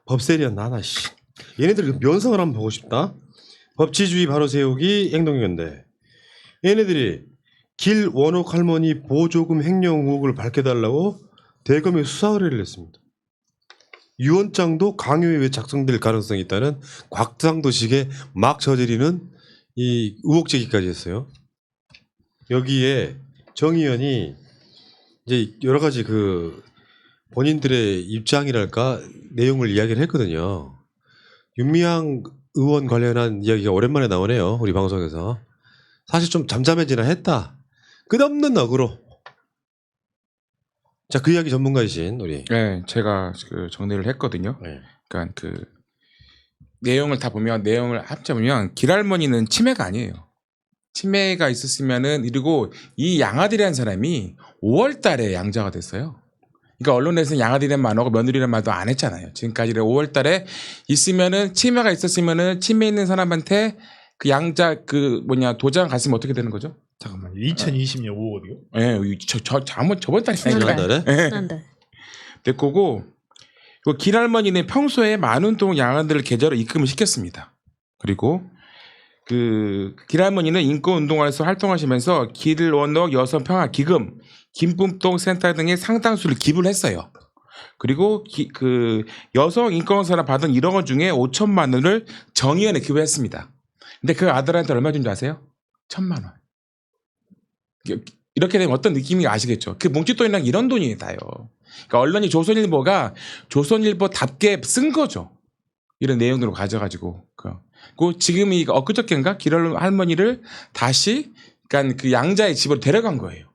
법세련 나나 씨. 얘네들 그 면상을 한번 보고 싶다. 법치주의 바로 세우기 행동연대. 얘네들이 길 원옥 할머니 보조금 횡령 의혹을 밝혀달라고 대검에 수사 의뢰를 했습니다. 유언장도 강요에 작성될 가능성이 있다는 곽상도식의 막 저지르는 이 의혹 제기까지 했어요. 여기에 정 의원이 이제 여러 가지 그 본인들의 입장이랄까 내용을 이야기를 했거든요. 윤미향 의원 관련한 이야기가 오랜만에 나오네요. 우리 방송에서. 사실 좀 잠잠해지나 했다. 끝없는 억으로. 자, 그 이야기 전문가이신 우리. 네, 제가 그 정리를 했거든요. 네. 그러니까 그 내용을 다 보면 내용을 합쳐보면 길할머니는 치매가 아니에요. 치매가 있었으면은 그리고 이 양아들이라는 사람이 5월달에 양자가 됐어요. 그러니까 언론에서는 양아들이란 말하고 며느리란 말도 안 했잖아요. 지금까지 5월달에 있으면은 치매가 있었으면은 치매 있는 사람한테 그 양자 그 뭐냐 도장 갔으면 어떻게 되는 거죠? 잠깐만요. 2020년 5월이요? 예, 저번 달에 지난달에? 지난달. 될 거고 그 길할머니는 평소에 많은 동 양아들을 계좌로 입금을 시켰습니다. 그리고 그 길할머니는 인권운동가로서 활동하시면서 길원옥 여성평화기금, 김쁨동 센터 등의 상당수를 기부를 했어요. 그리고 그 여성 인권사람 받은 1억 원 중에 5천만 원을 정의원에 기부했습니다. 근데 그 아들한테 얼마 준 줄 아세요? 1,000만 원. 이렇게 되면 어떤 느낌인지 아시겠죠? 그 뭉칫돈이랑 이런 돈이 다요. 그러니까 언론이 조선일보가 조선일보답게 쓴 거죠. 이런 내용으로 가져가지고. 그 지금 이 엊그저께인가 길할머니를 다시 그러니까 그 양자의 집으로 데려간 거예요.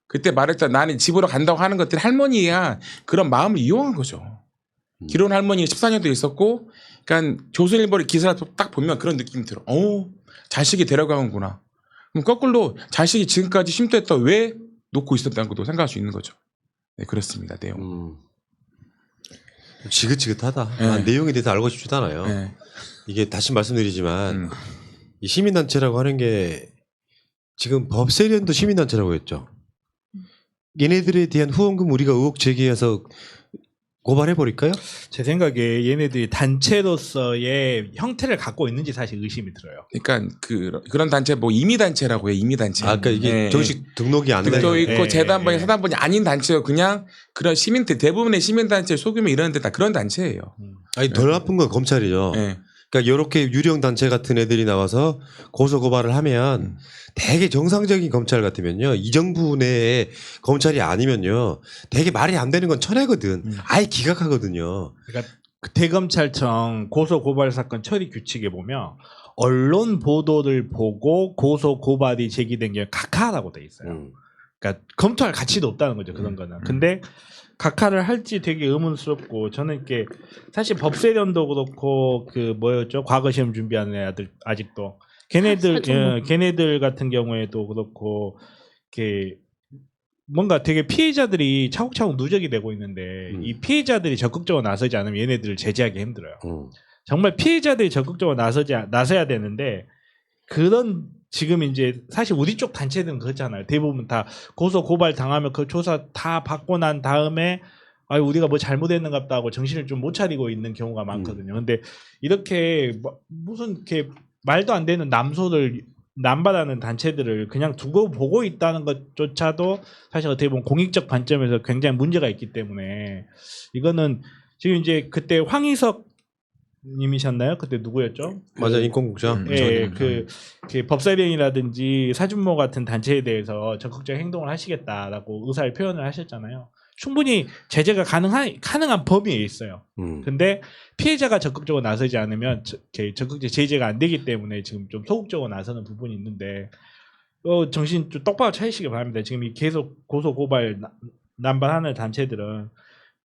그때 말했던 나는 집으로 간다고 하는 것들이 할머니야 그런 마음을 이용한 거죠. 길혼 할머니 14년도 있었고, 그러니까 조선일보의 기사를 딱 보면 그런 느낌이 들어. 자식이 데려가는구나. 그럼 거꾸로 자식이 지금까지 쉼터에다 왜 놓고 있었다는 것도 생각할 수 있는 거죠. 네, 그렇습니다. 내용. 지긋지긋하다. 네. 내용에 대해서 알고 싶지도 않아요. 네. 이게 다시 말씀드리지만 이 시민단체라고 하는 게 지금 법세련도 시민단체라고 했죠. 얘네들에 대한 후원금 우리가 의혹 제기해서 고발해버릴까요? 제 생각에 얘네들이 단체로서의 형태를 갖고 있는지 사실 의심이 들어요. 그러니까 그런 단체 뭐 임의단체라고 해요. 임의단체. 아까 이게 네. 정식 등록이 안 등도 돼. 있고 네. 재단번이 네. 사단번이 아닌 단체요. 그냥 그런 시민들 대부분의 시민단체 소규모 이런 데 다 그런 단체예요. 아니 덜 나쁜 건 검찰이죠. 네. 그러니까 이렇게 유령 단체 같은 애들이 나와서 고소 고발을 하면 되게 정상적인 검찰 같으면요, 이 정부 내에 검찰이 아니면요, 되게 말이 안 되는 건 천해거든. 아예 기각하거든요. 그러니까 대검찰청 고소 고발 사건 처리 규칙에 보면 언론 보도를 보고 고소 고발이 제기된 게 각하라고 돼 있어요. 그러니까 검토할 가치도 없다는 거죠. 그런 거는. 근데 각하를 할지 되게 의문스럽고, 저는 이렇게 사실 법세련도 그렇고 그 뭐였죠? 과거 시험 준비하는 애들 아직도 걔네들 같은 경우에도 그렇고 이렇게 뭔가 되게 피해자들이 차곡차곡 누적이 되고 있는데 이 피해자들이 적극적으로 나서지 않으면 얘네들을 제재하기 힘들어요. 정말 피해자들이 적극적으로 나서야 되는데, 그런 지금 이제 사실 우리 쪽 단체들은 그렇잖아요. 대부분 다 고소 고발 당하면 그 조사 다 받고 난 다음에 우리가 뭐 잘못했는갑다 하고 정신을 좀 못 차리고 있는 경우가 많거든요. 근데 이렇게 무슨 이렇게 말도 안 되는 남소를 남발하는 단체들을 그냥 두고 보고 있다는 것조차도 사실 어떻게 보면 공익적 관점에서 굉장히 문제가 있기 때문에, 이거는 지금 이제 그때 황희석 님이셨나요? 그때 누구였죠? 맞아, 인권국장. 예, 그 법사위원이라든지 사준모 같은 단체에 대해서 적극적 행동을 하시겠다라고 의사를 표현을 하셨잖아요. 충분히 제재가 가능한 범위에 있어요. 근데 피해자가 적극적으로 나서지 않으면 적극적 제재가 안 되기 때문에 지금 좀 소극적으로 나서는 부분이 있는데, 정신 좀 똑바로 차리시기 바랍니다. 지금 이 계속 고소 고발 남발하는 단체들은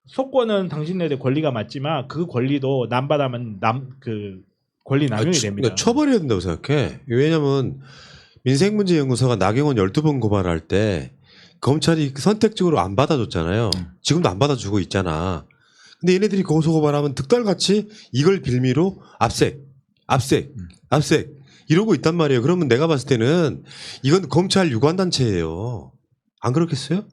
속권은 당신네들 권리가 맞지만 그 권리도 남발하면 그 권리 남용이 됩니다. 그러니까 처벌해야 된다고 생각해. 왜냐면 민생문제연구소가 나경원 12번 고발할 때 검찰이 선택적으로 안 받아줬잖아요. 지금도 안 받아주고 있잖아. 근데 얘네들이 고소 고발하면 득달같이 이걸 빌미로 압색 이러고 있단 말이에요. 그러면 내가 봤을 때는 이건 검찰 유관단체예요. 안 그렇겠어요?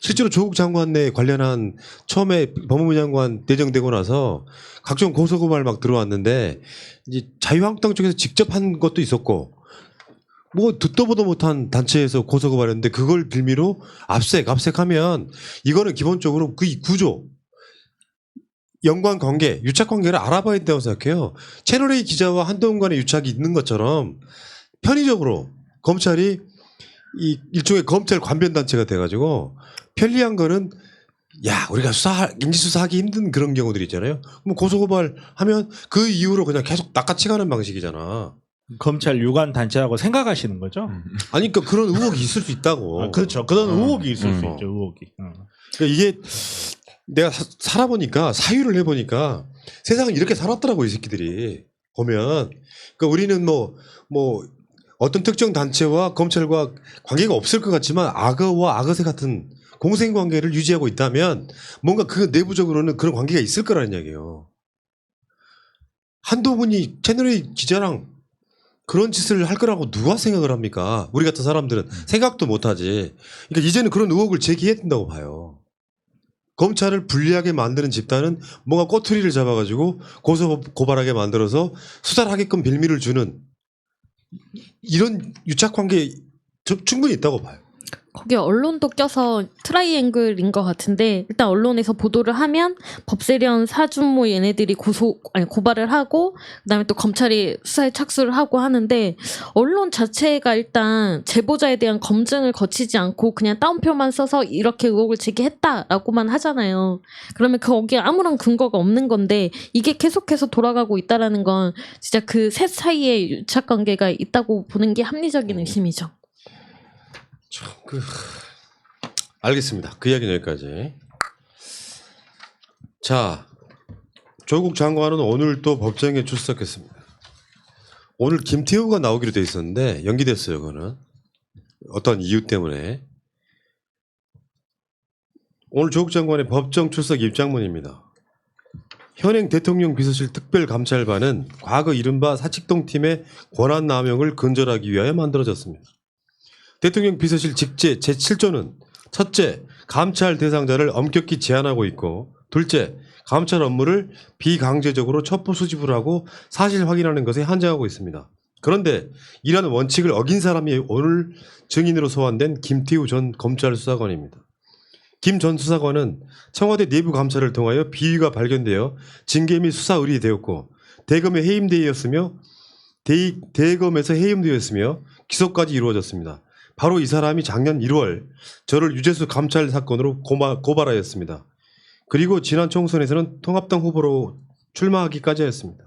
실제로 조국 장관에 관련한 처음에 법무부 장관 내정되고 나서 각종 고소고발 막 들어왔는데 이제 자유한국당 쪽에서 직접 한 것도 있었고 뭐 듣도 보도 못한 단체에서 고소고발했는데 그걸 빌미로 압색하면 이거는 기본적으로 그 구조 연관 관계, 유착 관계를 알아봐야 된다고 생각해요. 채널A 기자와 한동훈 간의 유착이 있는 것처럼 편의적으로 검찰이 이 일종의 검찰 관변 단체가 돼가지고 편리한 거는 야 우리가 인지 수사하기 힘든 그런 경우들이 있잖아요. 그럼 고소고발하면 그 이후로 그냥 계속 낚아치가는 방식이잖아. 검찰 유관 단체라고 생각하시는 거죠? 아니 그러니까 그런 의혹이 있을 수 있다고. 그렇죠. 그런 의혹이 있을 수 있죠. 의혹이. 그러니까 이게 내가 살아보니까 사유를 해보니까 세상은 이렇게 살았더라고 이 새끼들이 보면. 그러니까 우리는 뭐 어떤 특정 단체와 검찰과 관계가 없을 것 같지만 악어와 악어새 같은 공생 관계를 유지하고 있다면 뭔가 그 내부적으로는 그런 관계가 있을 거라는 이야기예요. 한동훈이 채널A 기자랑 그런 짓을 할 거라고 누가 생각을 합니까? 우리 같은 사람들은 생각도 못하지. 그러니까 이제는 그런 의혹을 제기해야 된다고 봐요. 검찰을 불리하게 만드는 집단은 뭔가 꼬투리를 잡아가지고 고소고발하게 만들어서 수사를 하게끔 빌미를 주는 이런 유착관계 충분히 있다고 봐요. 거기에 언론도 껴서 트라이앵글인 것 같은데 일단 언론에서 보도를 하면 법세련 사준모 얘네들이 고발을 하고 그다음에 또 검찰이 수사에 착수를 하고 하는데 언론 자체가 일단 제보자에 대한 검증을 거치지 않고 그냥 따옴표만 써서 이렇게 의혹을 제기했다라고만 하잖아요. 그러면 거기에 아무런 근거가 없는 건데 이게 계속해서 돌아가고 있다라는 건 진짜 그 셋 사이에 유착 관계가 있다고 보는 게 합리적인 의심이죠. 알겠습니다. 그 이야기는 여기까지. 자, 조국 장관은 오늘 또 법정에 출석했습니다. 오늘 김태우가 나오기로 돼 있었는데 연기됐어요. 그거는 어떤 이유 때문에. 오늘 조국 장관의 법정 출석 입장문입니다. 현행 대통령 비서실 특별감찰반은 과거 이른바 사칙동 팀의 권한남용을 근절하기 위하여 만들어졌습니다. 대통령 비서실 직제 제7조는 첫째, 감찰 대상자를 엄격히 제한하고 있고 둘째, 감찰 업무를 비강제적으로 첩보 수집을 하고 사실 확인하는 것에 한정하고 있습니다. 그런데 이러한 원칙을 어긴 사람이 오늘 증인으로 소환된 김태우 전 검찰 수사관입니다. 김 전 수사관은 청와대 내부 감찰을 통하여 비위가 발견되어 징계 및 수사 의뢰되었고 대검에 해임되었으며 대검에서 해임되었으며 기소까지 이루어졌습니다. 바로 이 사람이 작년 1월 저를 유재수 감찰 사건으로 고발하였습니다. 그리고 지난 총선에서는 통합당 후보로 출마하기까지 하였습니다.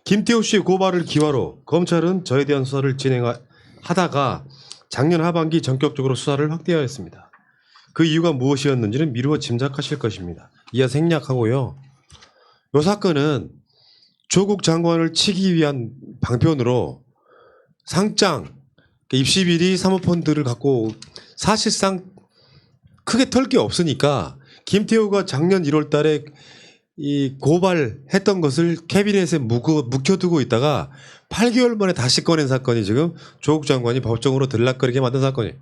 김태우 씨의 고발을 기화로 검찰은 저에 대한 수사를 진행하다가 작년 하반기 전격적으로 수사를 확대하였습니다. 그 이유가 무엇이었는지는 미루어 짐작하실 것입니다. 이하 생략하고요. 이 사건은 조국 장관을 치기 위한 방편으로 상장 입시비리 사모펀드를 갖고 사실상 크게 털 게 없으니까 김태우가 작년 1월 달에 이 고발했던 것을 캐비넷에 묵혀두고 있다가 8개월 만에 다시 꺼낸 사건이 지금 조국 장관이 법정으로 들락거리게 만든 사건이에요.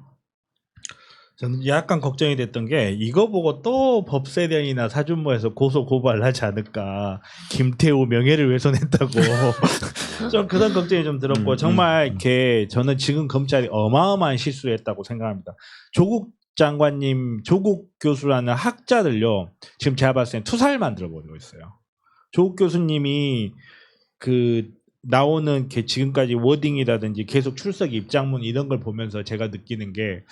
저는 약간 걱정이 됐던 게 이거 보고 또 법세련이나 사준모에서 고소 고발을 하지 않을까. 김태우 명예를 훼손했다고. 좀 그런 걱정이 좀 들었고 정말 이렇게 저는 지금 검찰이 어마어마한 실수를 했다고 생각합니다. 조국 장관님, 조국 교수라는 학자들요. 지금 제가 봤을 땐 투사를 만들어버리고 있어요. 조국 교수님이 그 나오는 지금까지 워딩이라든지 계속 출석 입장문 이런 걸 보면서 제가 느끼는 게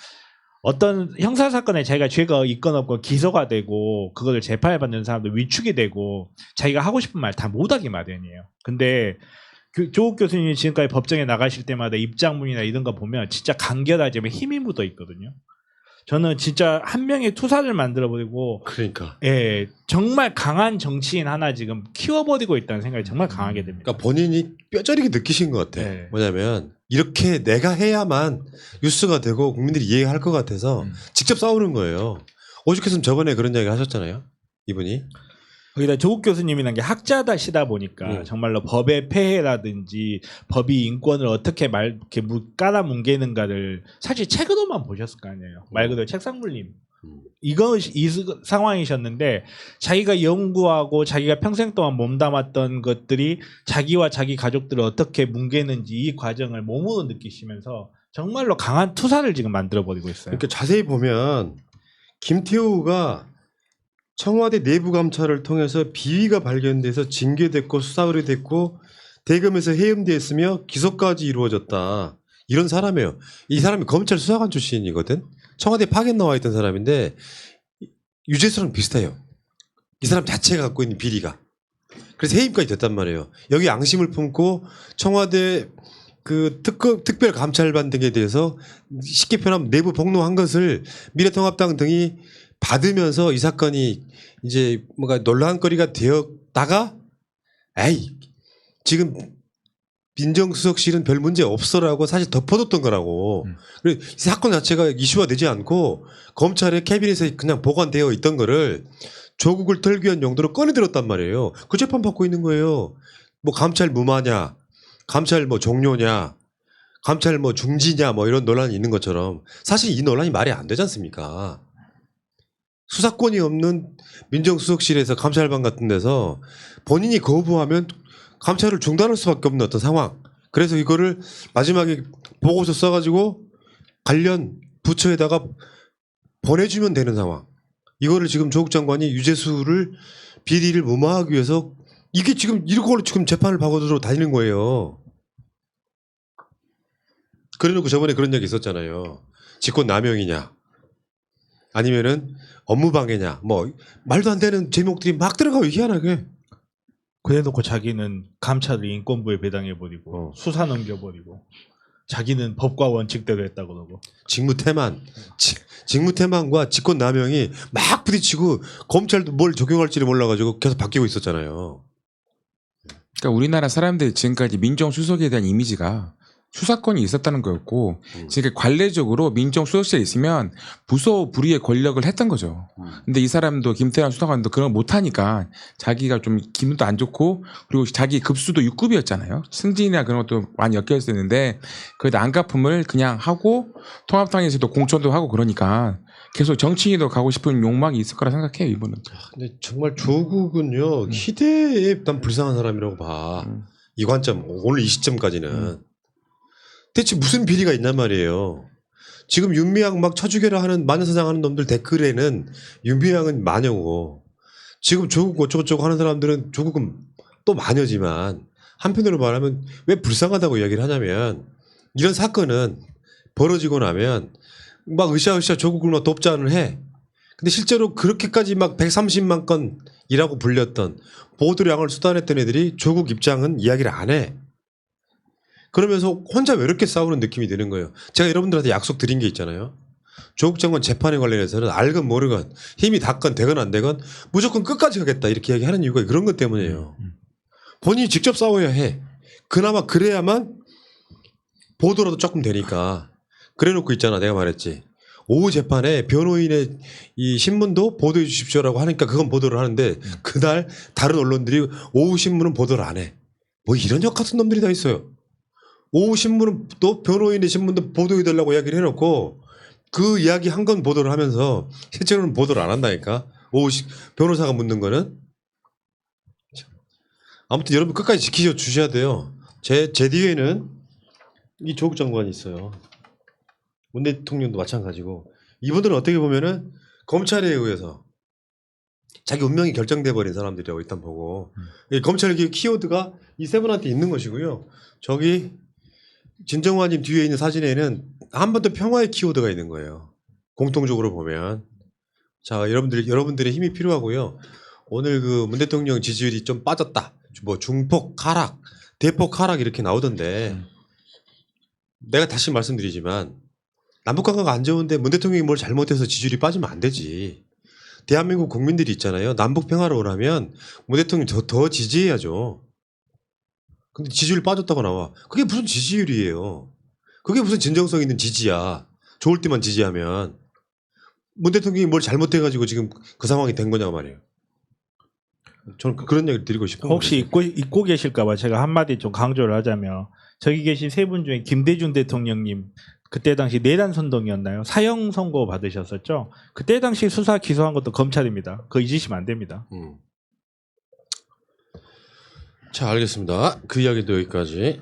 어떤 형사사건에 자기가 죄가 있건 없건 기소가 되고 그걸 재판을 받는 사람도 위축이 되고 자기가 하고 싶은 말 다 못하기 마련이에요. 근데 조국 교수님이 지금까지 법정에 나가실 때마다 입장문이나 이런 거 보면 진짜 간결하지만 힘이 묻어 있거든요. 저는 진짜 한 명의 투사를 만들어버리고 그러니까. 예, 정말 강한 정치인 하나 지금 키워버리고 있다는 생각이 정말 강하게 됩니다. 그러니까 본인이 뼈저리게 느끼신 것 같아. 네. 뭐냐면 이렇게 내가 해야만 뉴스가 되고 국민들이 이해할 것 같아서 직접 싸우는 거예요. 오죽했으면 저번에 그런 이야기 하셨잖아요. 이분이. 거기다 조국 교수님이라는 게 학자다시다 보니까 정말로 법의 폐해라든지 법이 인권을 어떻게 이렇게 깔아뭉개는가를 사실 책으로만 보셨을 거 아니에요. 말 그대로 책상 물림. 이 상황이셨는데 자기가 연구하고 자기가 평생 동안 몸담았던 것들이 자기와 자기 가족들을 어떻게 뭉개는지 이 과정을 몸으로 느끼시면서 정말로 강한 투사를 지금 만들어버리고 있어요. 그러니까 자세히 보면 김태우가 청와대 내부 감찰을 통해서 비위가 발견돼서 징계됐고 수사 의뢰됐고 대검에서 해임됐으며 기소까지 이루어졌다. 이런 사람이에요. 이 사람이 검찰 수사관 출신이거든. 청와대 파견 나와 있던 사람인데 유재수랑 비슷해요. 이 사람 자체가 갖고 있는 비리가. 그래서 해임까지 됐단 말이에요. 여기 양심을 품고 청와대 그 특별 감찰반 등에 대해서 쉽게 표현하면 내부 폭로한 것을 미래통합당 등이 받으면서 이 사건이 이제 뭔가 논란거리가 되었다가 에이 지금 민정수석실은 별 문제 없어라고 사실 덮어뒀던 거라고. 그래서 이 사건 자체가 이슈화되지 않고 검찰의 캐비닛에 그냥 보관되어 있던 거를 조국을 털기 위한 용도로 꺼내들었단 말이에요. 그 재판 받고 있는 거예요. 뭐 감찰 무마냐, 감찰 뭐 종료냐, 감찰 뭐 중지냐 뭐 이런 논란이 있는 것처럼 사실 이 논란이 말이 안 되지 않습니까? 수사권이 없는 민정수석실에서 감찰반 같은 데서 본인이 거부하면 감찰을 중단할 수밖에 없는 어떤 상황. 그래서 이거를 마지막에 보고서 써가지고 관련 부처에다가 보내주면 되는 상황. 이거를 지금 조국 장관이 유재수를 비리를 무마하기 위해서 이게 지금 이걸로 지금 재판을 받으러 다니는 거예요. 그래놓고 저번에 그런 얘기 있었잖아요. 직권 남용이냐 아니면은 업무방해냐 뭐 말도 안 되는 제목들이 막 들어가요 희한하게. 그래놓고 자기는 감찰을 인권부에 배당해버리고 수사 넘겨버리고 자기는 법과 원칙대로 했다고 그러고 직무태만과 직권남용이 막 부딪히고 검찰도 뭘 적용할지를 몰라가지고 계속 바뀌고 있었잖아요. 그러니까 우리나라 사람들이 지금까지 민정수석에 대한 이미지가 수사권이 있었다는 거였고 지금 관례적으로 민정수석실에 있으면 부서 부리의 권력을 했던 거죠. 근데 이 사람도 김태환 수사관도 그런 걸 못하니까 자기가 좀 기분도 안 좋고 그리고 자기 급수도 6급이었잖아요. 승진이나 그런 것도 많이 엮여 있었는데 그래도 안갚음을 그냥 하고 통합당에서도 공천도 하고 그러니까 계속 정치인으로 가고 싶은 욕망이 있을 거라 생각해요. 이분은. 근데 정말 조국은요 희대에 난 불쌍한 사람이라고 봐. 이 관점 오늘 이 시점까지는. 대체 무슨 비리가 있단 말이에요. 지금 윤미향 막 쳐죽여라 하는 마녀사장 하는 놈들 댓글에는 윤미향은 마녀고 지금 조국 어쩌고저쩌고 하는 사람들은 조국은 또 마녀지만 한편으로 말하면 왜 불쌍하다고 이야기를 하냐면 이런 사건은 벌어지고 나면 막 으쌰으쌰 조국을 막 돕자는 해. 근데 실제로 그렇게까지 막 130만 건이라고 불렸던 보도량을 쏟아냈던 애들이 조국 입장은 이야기를 안 해. 그러면서 혼자 외롭게 싸우는 느낌이 드는 거예요. 제가 여러분들한테 약속 드린 게 있잖아요. 조국 장관 재판에 관련해서는 알건 모르건 힘이 닿건 되건 안 되건 무조건 끝까지 가겠다 이렇게 이야기하는 이유가 그런 것 때문이에요. 본인이 직접 싸워야 해. 그나마 그래야만 보도라도 조금 되니까. 그래놓고 있잖아. 내가 말했지. 오후 재판에 변호인의 이 신문도 보도해 주십시오라고 하니까 그건 보도를 하는데 그날 다른 언론들이 오후 신문은 보도를 안 해. 뭐 이런 역 같은 놈들이 다 있어요. 오후 신문은 또 변호인의 신문도 보도해달라고 이야기를 해놓고 그 이야기 한 건 보도를 하면서 실제로는 보도를 안 한다니까. 오후 변호사가 묻는 거는. 아무튼 여러분 끝까지 지키셔 주셔야 돼요. 제 뒤에는 이 조국 장관이 있어요. 문 대통령도 마찬가지고 이분들은 어떻게 보면은 검찰에 의해서 자기 운명이 결정돼 버린 사람들이라고 일단 보고 이 검찰 키워드가 이 세 분한테 있는 것이고요. 저기 진정화님 뒤에 있는 사진에는 한반도 평화의 키워드가 있는 거예요. 공통적으로 보면 자 여러분들의 힘이 필요하고요. 오늘 그 문 대통령 지지율이 좀 빠졌다. 뭐 중폭 하락, 대폭 하락 이렇게 나오던데 내가 다시 말씀드리지만 남북관계가 안 좋은데 문 대통령이 뭘 잘못해서 지지율이 빠지면 안 되지. 대한민국 국민들이 있잖아요. 남북 평화를 원하면 문 대통령 더 지지해야죠. 근데 지지율 빠졌다고 나와. 그게 무슨 지지율이에요. 그게 무슨 진정성 있는 지지야. 좋을 때만 지지하면. 문 대통령이 뭘 잘못해가지고 지금 그 상황이 된 거냐고 말이에요. 저는 그런 얘기를 드리고 싶은 혹시 잊고 계실까봐 제가 한마디 좀 강조를 하자면 저기 계신 세 분 중에 김대중 대통령님 그때 당시 내란 선동이었나요? 사형 선고 받으셨었죠. 그때 당시 수사 기소한 것도 검찰입니다. 그거 잊으시면 안 됩니다. 자, 알겠습니다. 그 이야기도 여기까지.